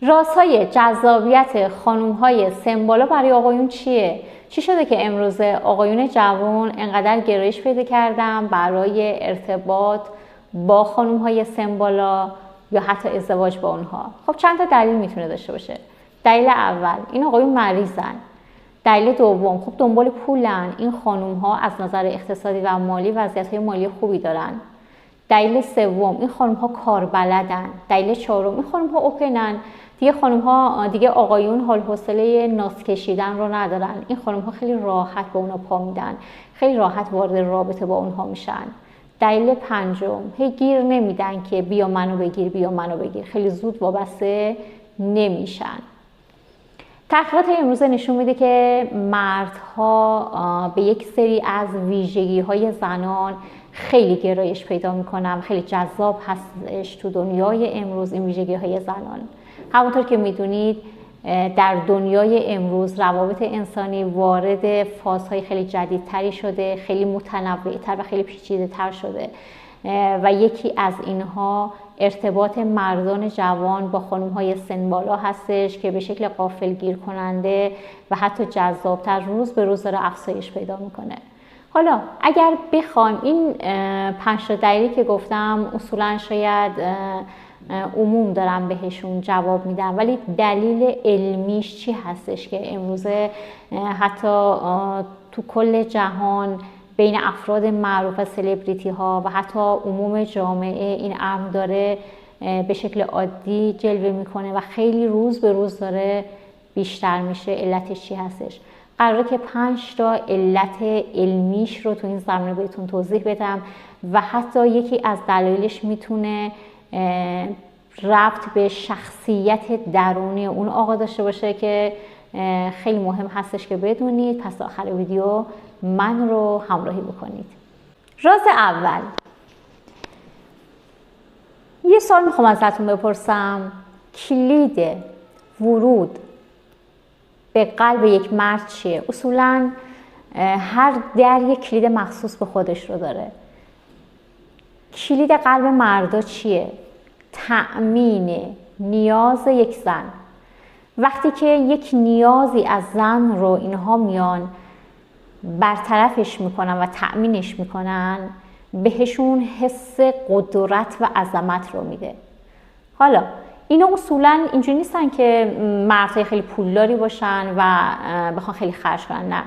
رازهای جذابیت خانم‌های سن بالا برای آقایون چیه؟ چی شده که امروز آقایون جوان انقدر گرایش پیدا کردن برای ارتباط با خانم‌های سن بالا یا حتی ازدواج با اونها؟ خب چند تا دلیل میتونه داشته باشه. دلیل اول، این آقایون مریضن. دلیل دوم، خب دنبال پولن. این خانم‌ها از نظر اقتصادی و مالی وضعیت‌های مالی خوبی دارن. دلیل سوم، این خانم‌ها کاربلدن. دلیل چهارم، این خانم‌ها اوپنن. دیگه خانم‌ها دیگه آقایون حال حوصله ناز کشیدن رو ندارن. این خانم‌ها خیلی راحت به اونا پا میدن، خیلی راحت وارد رابطه با اونها میشن. دلیل پنجم، هی گیر نمیدن که بیا منو بگیر، بیا منو بگیر. خیلی زود وابسته نمیشن. تحقیقات امروزه نشون میده که مردها به یک سری از ویژگی‌های زنان خیلی گرایش پیدا میکنن، خیلی جذاب هستش تو دنیای امروز این ویژگی‌های زنان. همونطور که میدونید در دنیای امروز روابط انسانی وارد فازهای خیلی جدیدتری شده، خیلی متنوع‌تر و خیلی پیچیده‌تر شده و یکی از اینها ارتباط مردان جوان با خانم‌های سن بالا هستش که به شکل غافلگیر کننده و حتی جذابتر روز به روز داره افزایش پیدا میکنه. حالا اگر بخوایم این 5 تا دلیلی که گفتم اصولا شاید عموم دارم بهشون جواب میدم، ولی دلیل علمیش چی هستش که امروزه حتی تو کل جهان بین افراد معروف و سلبریتی ها و حتی عموم جامعه این امر داره به شکل عادی جلوه میکنه و خیلی روز به روز داره بیشتر میشه؟ علتش چی هستش؟ قراره که 5 تا علت علمیش رو تو این زمینه بهتون توضیح بدم و حتی یکی از دلایلش میتونه ربط به شخصیت درونی اون آقا داشته باشه که خیلی مهم هستش که بدونید. پس آخر ویدیو من رو همراهی بکنید. راز اول، یه سوال میخوام ازتون بپرسم. کلید ورود به قلب یک مرد چیه؟ اصولاً هر در یک کلید مخصوص به خودش رو داره. کلید قلب مردا چیه؟ تأمین نیاز یک زن. وقتی که یک نیازی از زن رو اینها میان برطرفش میکنن و تأمینش میکنن، بهشون حس قدرت و عظمت رو میده. حالا اینا اصولا اینجوری نیستن که مردای خیلی پولداری باشن و بخوان خیلی خرج کنن، نه.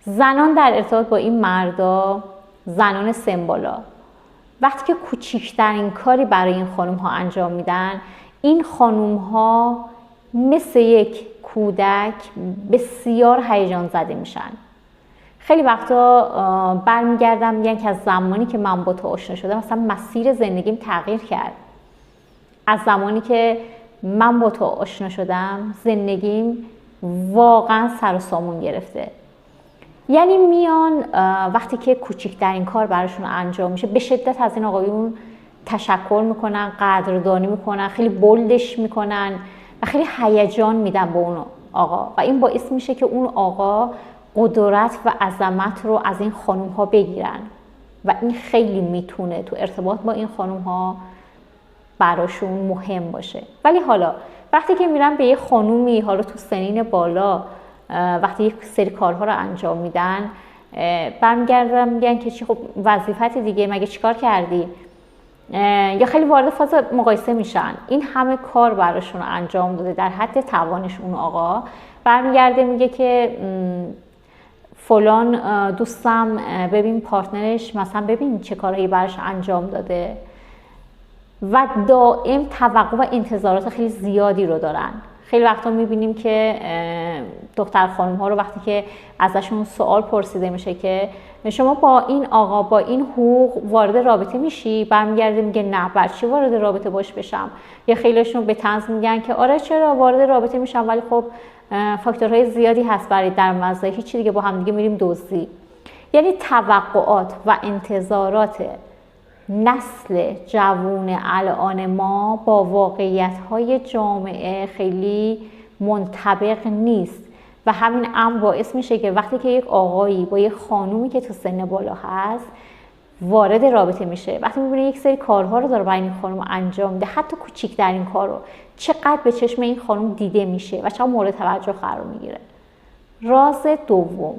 زنان در ارتباط با این مردا، زنان سن بالا، وقتی که کوچکترین کاری برای این خانم ها انجام میدن، این خانم ها مثل یک کودک بسیار هیجان زده میشن. خیلی وقتا برمیگردم میگن که از زمانی که من با تو آشنا شدم مثلا مسیر زندگیم تغییر کرد. از زمانی که من با تو آشنا شدم زندگیم واقعا سر و سامون گرفته. یعنی میان وقتی که کوچکترین کار براشون انجام میشه به شدت از این آقایون تشکر میکنن، قدردانی میکنن، خیلی بولدش میکنن و خیلی هیجان میدن به اون آقا و این باعث میشه که اون آقا قدرت و عظمت رو از این خانوم ها بگیرن و این خیلی میتونه تو ارتباط با این خانوم ها براشون مهم باشه. ولی حالا وقتی که میرن به یه خانومی، حالا تو سنین بالا، وقتی یک سری کارها رو انجام میدن، برمیگردن میگن که چی، خب وظیفت دیگه، مگه چیکار کردی؟ یا خیلی وارد فاز مقایسه میشن. این همه کار براشون انجام داده در حد توانش اون آقا، برمیگرده میگه که فلان دوستم ببین پارتنرش مثلا ببین چه کارهایی براش انجام داده و دائم توقع و انتظارات خیلی زیادی رو دارن. خیلی وقتا میبینیم که دختر خانم ها رو وقتی که ازشون سوال پرسیده میشه که شما با این آقا با این حقوق وارد رابطه میشی، برمیگرده میگه نه، برای چی وارد رابطه باش بشم؟ یا خیلیشون به طنز میگن که آره چرا وارد رابطه میشم ولی خب فاکتورهای زیادی هست برای در مزه، هیچی دیگه، با هم دیگه میریم دزدی. یعنی توقعات و انتظارات نسل جوون الان ما با واقعیت‌های جامعه خیلی منطبق نیست و همین امر باعث میشه که وقتی که یک آقایی با یک خانومی که تو سن بالا هست وارد رابطه میشه، وقتی میبینه یک سری کارها رو داره برای این خانم انجام میده، حتی کوچیک‌ترین کار رو چقدر به چشم این خانم دیده میشه و چقدر مورد توجه قرار میگیره. راز دوم،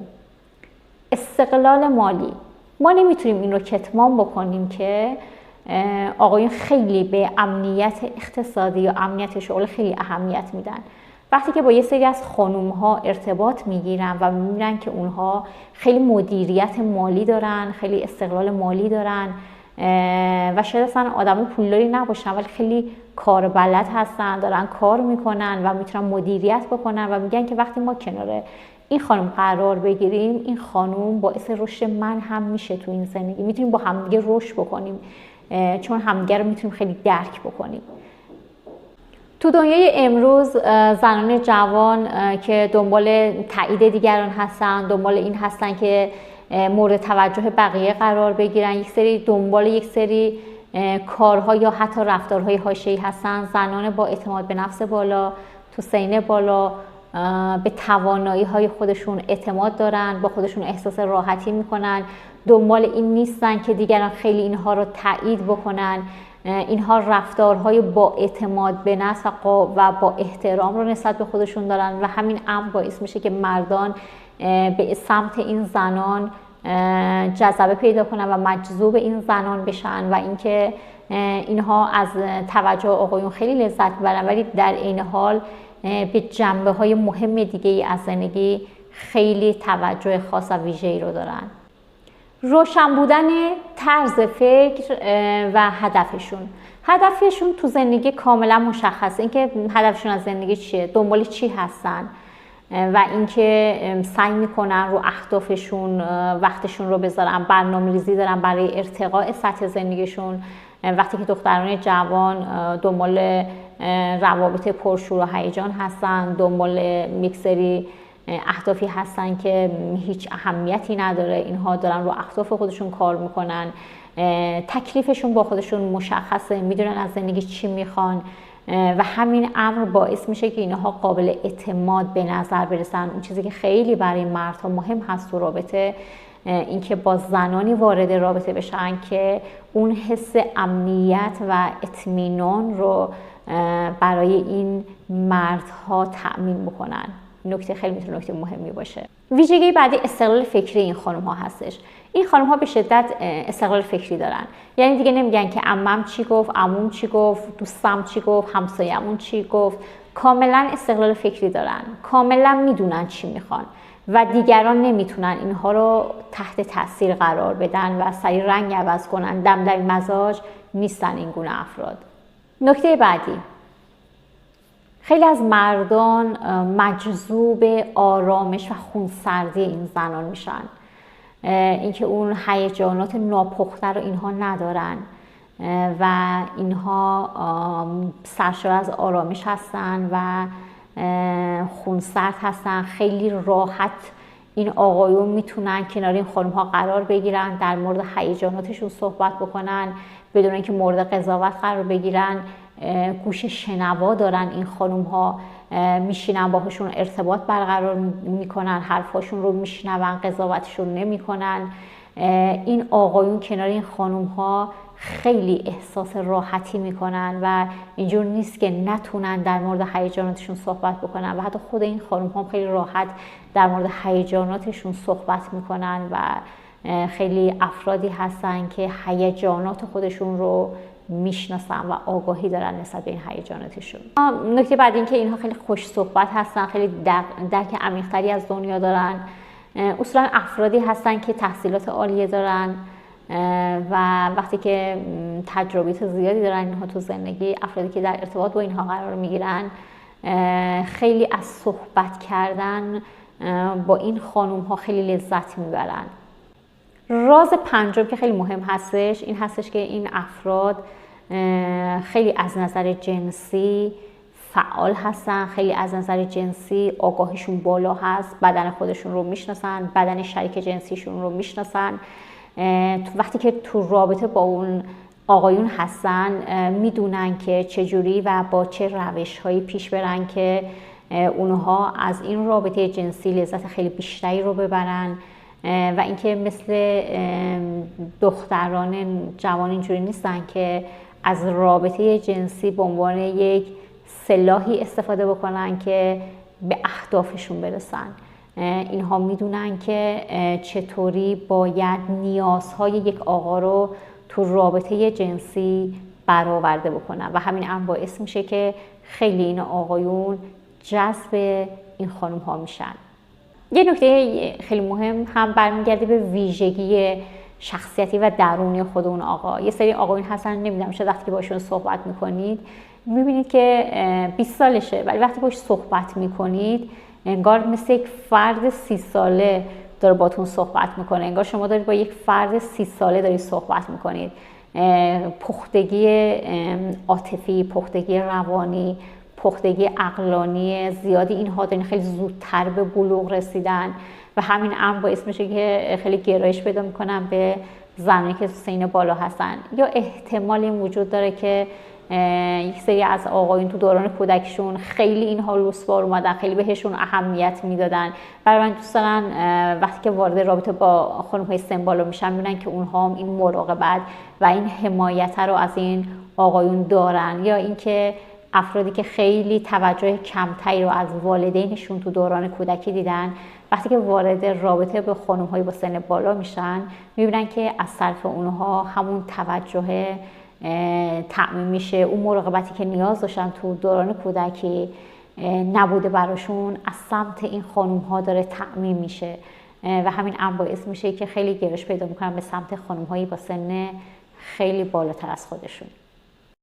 استقلال مالی. ما نمیتونیم این رو کتمان بکنیم که آقایون خیلی به امنیت اقتصادی یا امنیت شغل خیلی اهمیت میدن. وقتی که با یه سری از خانوم‌ها ارتباط میگیرن و میبینن که اونها خیلی مدیریت مالی دارن، خیلی استقلال مالی دارن و شاید اصلا آدم پولداری نباشن ولی خیلی کار بلد هستن، دارن کار میکنن و میتونن مدیریت بکنن و میگن که وقتی ما کنار این خانم قرار بگیریم، این خانم باعث رشد من هم میشه تو این زندگی، میتونیم با همدیگه رشد بکنیم چون همدیگه رو میتونیم خیلی درک بکنیم. تو دنیای امروز زنان جوان که دنبال تایید دیگران هستن، دنبال این هستن که مورد توجه بقیه قرار بگیرن، دنبال یک سری کارها یا حتی رفتارهای حاشیه‌ای هستن، زنان با اعتماد به نفس بالا، تو سین بالا، به توانایی‌های خودشون اعتماد دارن، با خودشون احساس راحتی میکنن، دنبال این نیستن که دیگران خیلی اینها رو تایید بکنن. اینها رفتارهای با اعتماد به نفس و با احترام رو نسبت به خودشون دارن و همین امر باعث میشه که مردان به سمت این زنان جذبه پیدا کنن و مجذوب این زنان بشن و اینکه اینها از توجه آقایون خیلی لذت میبرن ولی در عین حال به جنبه‌های مهم دیگه از زندگی خیلی توجه خاص و ویژه‌ای رو دارن. روشن بودن طرز فکر و هدفشون تو زندگی کاملا مشخصه، اینکه هدفشون از زندگی چیه، دنبال چی هستن و اینکه سعی میکنن رو اهدافشون وقتشون رو بذارن، برنامه‌ریزی دارن برای ارتقاء سطح زندگیشون. وقتی که دختران جوان دنبال روابط پرشور و هیجان هستن، دنبال میکسری اهدافی هستن که هیچ اهمیتی نداره، اینها دارن رو اهداف خودشون کار میکنن، تکلیفشون با خودشون مشخصه، میدونن از زندگی چی میخوان و همین امر باعث میشه که اینها قابل اعتماد به نظر برسن. اون چیزی که خیلی برای مردها مهم هست تو رابطه، اینکه با زنانی وارد رابطه بشن که اون حس امنیت و اطمینان رو برای این مردها تأمین بکنن. نکته خیلی میتونه نکته مهمی باشه. ویژگی بعدی استقلال فکری این خانم ها هستش. این خانم ها به شدت استقلال فکری دارن، یعنی دیگه نمیگن که عمم چی گفت، عموم چی گفت، دوستم چی گفت، همسایه‌مون چی گفت. کاملا استقلال فکری دارن، کاملا میدونن چی میخوان و دیگران نمیتونن اینها رو تحت تاثیر قرار بدن و سریع رنگ عوض کنن. دمدمی مزاج نیستن این گونه افراد. نکته بعدی، خیلی از مردان مجذوب آرامش و خونسردی این زنان میشن، اینکه اون هیجانات ناپخته رو اینها ندارن و اینها سرشار از آرامش هستن و خونسرد هستن. خیلی راحت این آقایون میتونن کنار این خانم ها قرار بگیرن، در مورد هیجاناتشون صحبت بکنن بدون اینکه مورد قضاوت قرار بگیرن. گوش شنوا دارن این خانم ها، میشینن باهاشون ارتباط برقرار میکنن، حرفاشون رو میشنون، قضاوتشون نمیکنن. این آقایون کنار این خانم ها خیلی احساس راحتی میکنن و اینجور نیست که نتونن در مورد هیجاناتشون صحبت بکنن و حتی خود این خانم ها خیلی راحت در مورد هیجاناتشون صحبت میکنن و خیلی افرادی هستن که هیجانات خودشون رو میشناسن و آگاهی دارن نسبت به این هیجاناتشون. نکته بعد این که اینها خیلی خوش صحبت هستن، خیلی درک عمیق‌تری از دنیا دارن. اصولا افرادی هستن که تحصیلات عالیه دارن و وقتی که تجربیات زیادی دارن اینها تو زندگی، افرادی که در ارتباط با اینها قرار میگیرن خیلی از صحبت کردن با این خانوم ها خیلی لذت میبرن. راز پنجم که خیلی مهم هستش این هستش که این افراد خیلی از نظر جنسی فعال هستن، خیلی از نظر جنسی آگاهیشون بالا هست، بدن خودشون رو میشناسن، بدن شریک جنسیشون رو میشناسن. وقتی که تو رابطه با اون آقایون هستن میدونن که چجوری و با چه روش‌هایی پیش برن که اونها از این رابطه جنسی لذت خیلی بیشتری رو ببرن و اینکه مثل دختران جوان اینجوری نیستن که از رابطه جنسی به عنوان یک سلاحی استفاده بکنن که به اهدافشون برسن. اینها میدونن که چطوری باید نیازهای یک آقا رو تو رابطه جنسی برآورده بکنن و همین امر باعث میشه که خیلی این آقایون جذب این خانم ها میشن. یه نکته خیلی مهم هم برمیگرده به ویژگی شخصیتی و درونی خود اون آقا. یه سری آقایون هستن، نمیدونم شاید وقتی که باشون صحبت میکنید میبینید که 20 سالشه ولی وقتی باش صحبت میکنید انگار مثل یک فرد 30 ساله داره باتون صحبت میکنه، انگار شما دارید با یک فرد 30 ساله دارید صحبت میکنید. پختگی عاطفی، پختگی روانی، پختگی عقلانی زیادی اینها دارین، خیلی زودتر به بلوغ رسیدن و همین امر باعث میشه که خیلی گرایش پیدا میکنن به زنانی که سن بالا هستن. یا احتمال این وجود داره که یک سری از آقایون تو دوران کودکشون خیلی اینها رسوار اومدن، خیلی بهشون اهمیت میدادن. برای من دوست دارن وقتی که وارد رابطه با خانم‌های سن بالا میشن میبینن که اونها هم این مراقبت و این حمایت رو از این آقایون دارن. یا اینکه افرادی که خیلی توجه کمتری رو از والدینشون تو دوران کودکی دیدن وقتی که وارد رابطه با خانم‌های با سن بالا میشن میبینن که از طرف اونها همون توجه تأمین میشه، اون مراقبتی که نیاز داشتن تو دوران کودکی نبوده براشون از سمت این خانم ها داره تأمین میشه و همین امر باعث میشه که خیلی گرایش پیدا میکنن به سمت خانم هایی با سن خیلی بالاتر از خودشون.